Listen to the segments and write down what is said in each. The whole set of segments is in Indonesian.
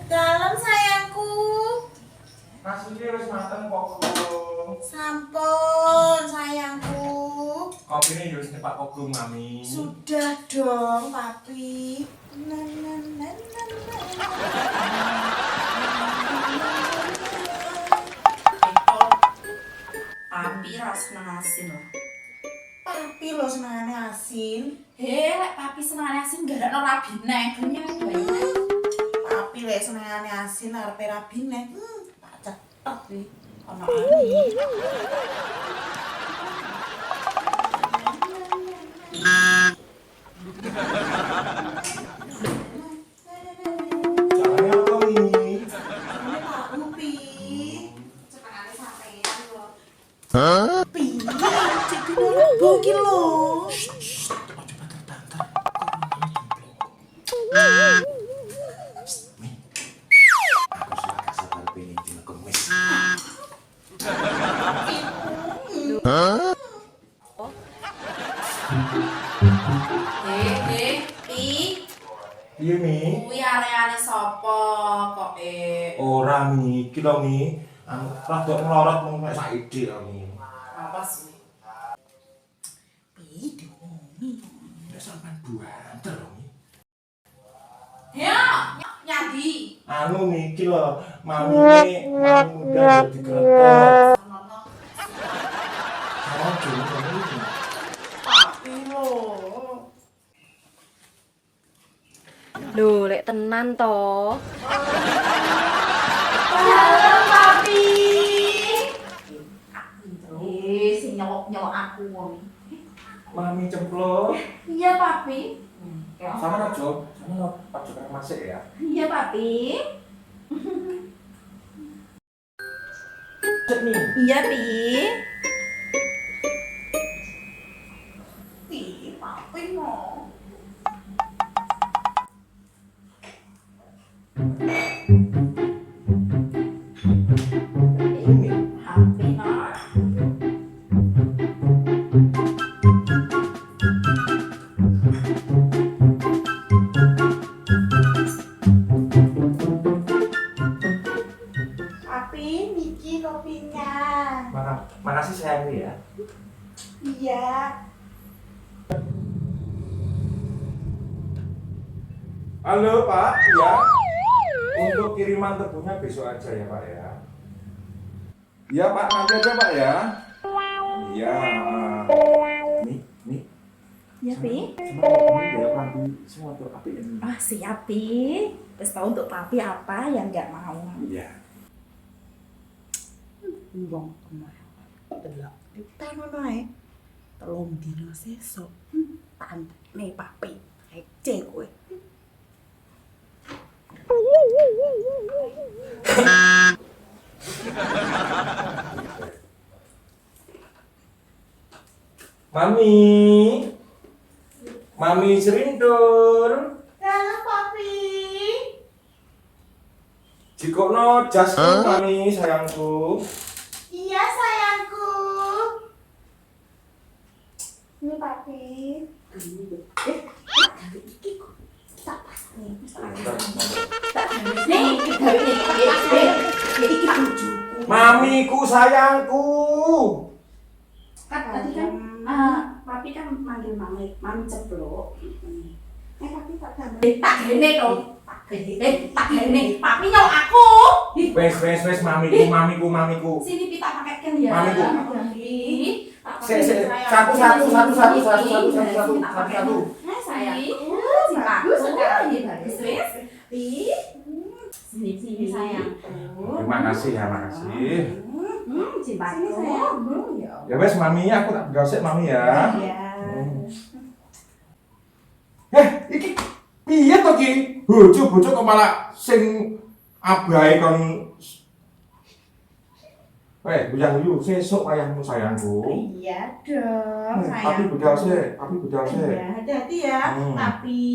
Dalam sayangku. Nasinya wis mateng kok. Sampun sayangku. Kopine yo wis nyepak kok, Mami. Sudah dong, Papi. Papi rasane asin loh. Papi lo senengane asin. Lek papi senengane asin garakno rabine, kenyang bae. Papi lek senengane asin arepe rabine. Tak cetok iki. Ono ani. Caranya apa nih? Ini tahu pi. Senengane sampean lho. Pi, cek dulu bogil lo. Aku suka sabar pengen dina kemis. Pi. Iya, Mi. Kuwi areane sapa kok Ora, Mi. Iki lho, Mi. Rada nglorot mung mek sak ide lho, Mi. apa sih? Pi, diomongi. Ya sampean buanter lho, Mi. Ya, nyadi. Anu Mi, iki lho, mami muda digretok. Sama jono iki. Papi lo. Lho, lek tenan to. Halo, Papi. Sing nyolok aku wong. Mami cemplok. Iya, Papi. Sama aja, sama aja karo masuk ya. Iya, Papi. Cek nih. Iya, Pi. Pi, papi mau. Ini. Papi no. Papi, Niki kopinya. Makasih sayang ya. Iya. Halo Pak, ya. Untuk kiriman tebunya besok aja ya Pak ya. Iya Pak, nanti aja Pak ya. Iya. Nih. Iya, Pi. Sama ini ya Pak, semua tuh api ini. Ah, siap, Pi. Terus tahu untuk Papi apa yang nggak mau. Iya. Wong kemana? Delok. Ditahan ae. Telung dino sesuk. Nih papi. Ece kowe. Mami serindur. Dalam papi. Jikono jasku Mami sayangku. Iya sayangku. Ini papi. Tak pas nih. Nih, iki bojoku. Mamiku sayangku. Kan tadi kan Papi kan manggil mami ceplok. Papi tak damel. Tak gene dong. Tak gene. Papi nyolok aku. Wes mamiku. Sini kita pakaikan ya. Mamiku. Satu. Nah, sayangku. Bagus sekali. Bagus, wes. Sini sayangku. Terima kasih ya, makasih. Cintaku. Sini sayang. Ya wes maminya aku tak gosek mami ya. Iya. Iki piye to ki? Bojo-bojo kok malah sing abahe kon. Bujang yu sesuk wayahmu sayangku. Iya dong Tapi sayang. budal sih. Iya, hati-hati ya, Papi.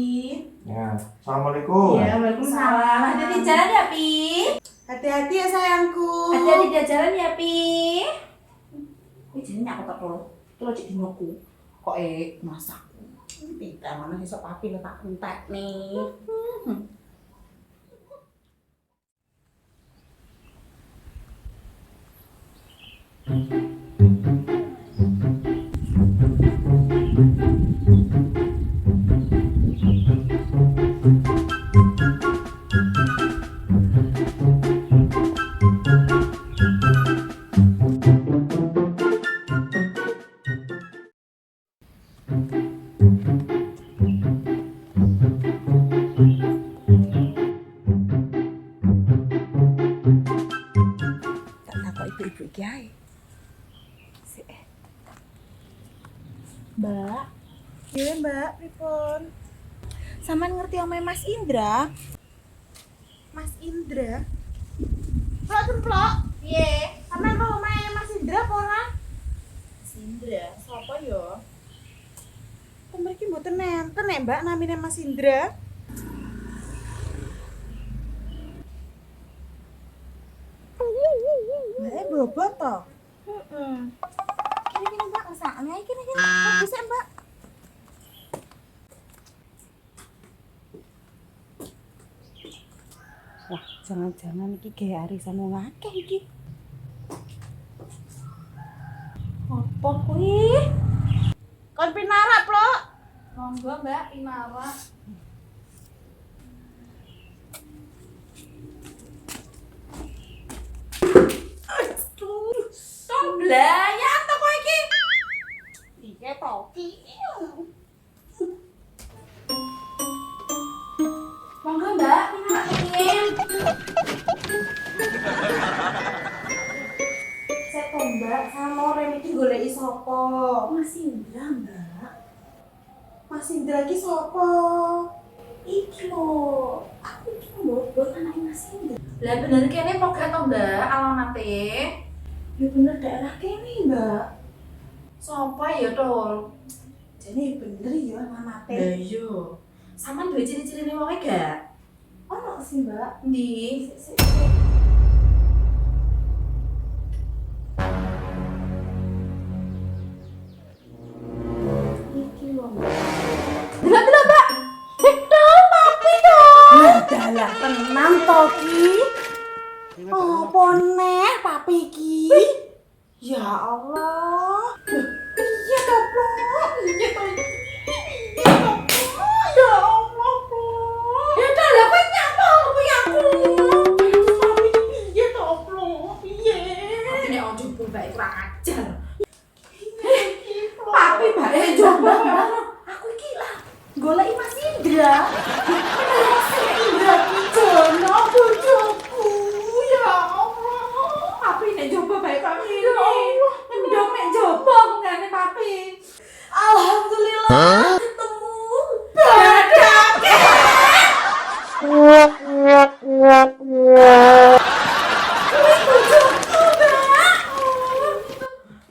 Ya, assalamualaikum. Iya, waalaikumsalam. Hati-hati jalan ya, Pi. Hati-hati ya sayangku. Hati-hati di jalan ya, Pi. Ini jenenge aku tak lho. Iki lho cek dinoku. Kok masak. Pintar mana sesuk Papi lo tak entek nih. Tak takut ibu-ibu iki ae. Mbak, Iya mbak, pripun? sampean ngerti omahe Mas Indra? Mas Indra? Plok cemplok? Iya. Sampean roh omahe Mas Indra apa ora? Mas Indra, sapa yo? Kok mriki mboten nenten ya mbak namine Mas Indra? Mbak bobot to? Heeh. Kene Mbak, ngesakne ae kene. Bagus ya, Mbak. Wah, jangan-jangan iki gawe arisan wong akeh iki. Apa kuwi? Kon pinara plok? Monggo, Mbak, Inara. Tomblayan to kok iki? Iya to. Monggo, Mbak, Inara kepengin. Saya tombak sama Rem iki goleki sapa? Mas Indra, Mbak. Mas Indra ki sapa? Iki lho, aku iki mbobot anake Mas Indra. Lah bener kene pogat to, Mbak, alamate? Ya bener daerah kene, Mbak. Sapa ya, Tol? Jadi bener ya alamate. Lah iya. Sampeyan duwe ciri-cirine wonge gak? Ono sih mbak. Ndi? Iki lho, Mbak. Delok, Mbak. Betul, papi dong. Dalah tenang to ki. Apa neh papi ki? Ya Allah. Iya to plok. Iya to. Iya to plok. Ya Allah plok. Ya udah lah, kowe nyapa kuwi aku. Papi ki piye to plok? Piye? Tapi nek ojo bae kurang ajar. Plok. Papi bae coba. Aku iki lah goleki Mas Indra. Mas Indra ki jono bojoku. Ya Allah. Papi nek coba bae kok Ya ngene. Allah. Ndok mek coba kok ngene papi. Alhamdulillah ketemu.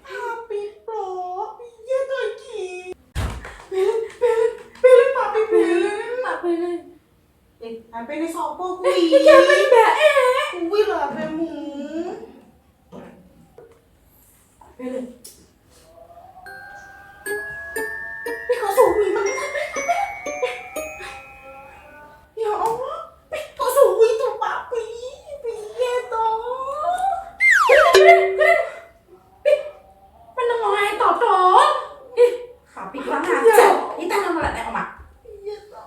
Papi plok, piye to iki? Belen papi belen. Papi ne. HP ini sapa kuwi? Iki apa mbake? Kuwi lho HP-mu. Belen. Kok suwi meneh? Ya Allah, kok suwi to papi? Piye to? Meneng ae totol. Ih, papi kurang ajar. Kita nomor nek omah. Piye to?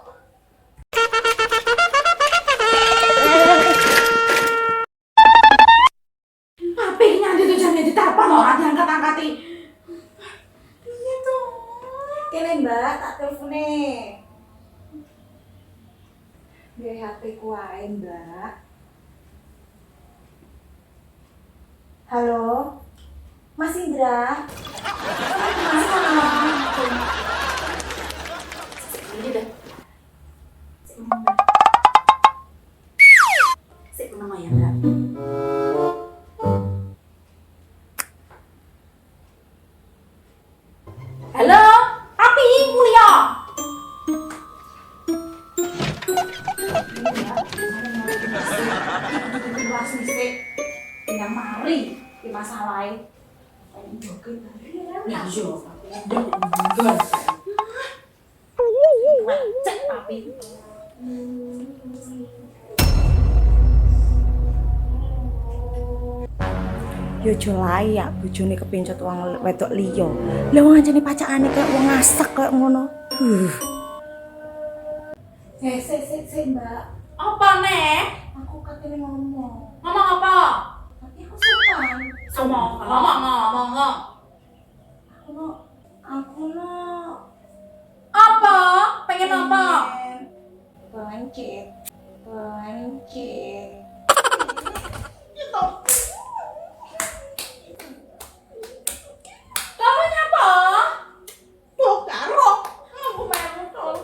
Papi nyandi tuh jane ditelepon ora diangkat-angkati. Piye to? Kene Mbak, tak telpone. Nggih HP ku wae, Mbak. Halo. Mas Indra. Ini dah. Sik meneng ya, Mbak. Halo, Papi Mulia. Yang mari di masalahnya. Iya, enggak. Cek Papi. Yo aja layak bojone kepencet wong wedok liya. Lah wong anjene pacakane kayak wong ngasak kayak ngono. Sik, Mbak. Apa nih? Aku katanya ngomong. Ngomong apa? Tapi aku suka. Ngomong. Aku no. Apa? Pengen apa? Pencit. Kamu nyapa? Tuh, karo. Aku pengen tuh.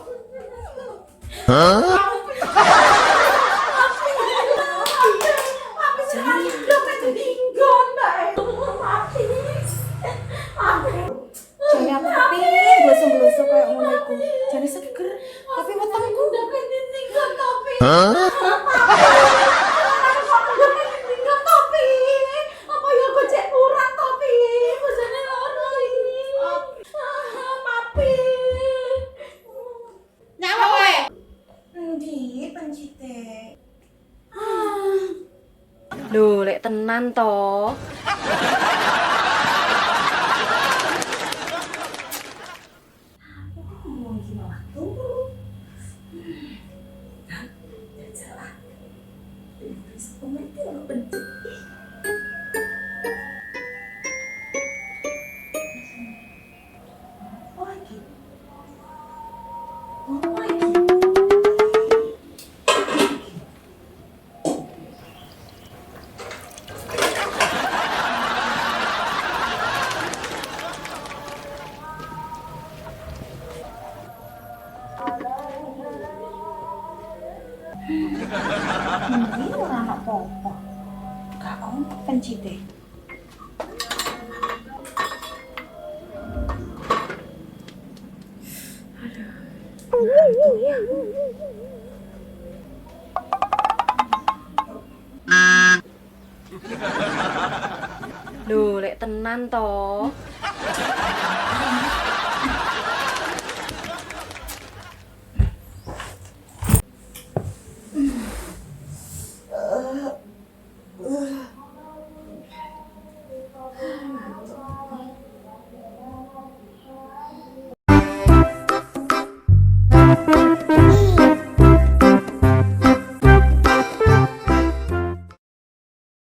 Jane aku kepingin blosok-blosok kayak ngono iku. Jane seger, tapi wetengku Nyapa kowe? Endi pencite? lho lek tenan to. Ngomong gimana tuh? Salah. Terus pengerti orang pencit. Ini orang anak apa? Gak om pencite. Lho lek tenan to.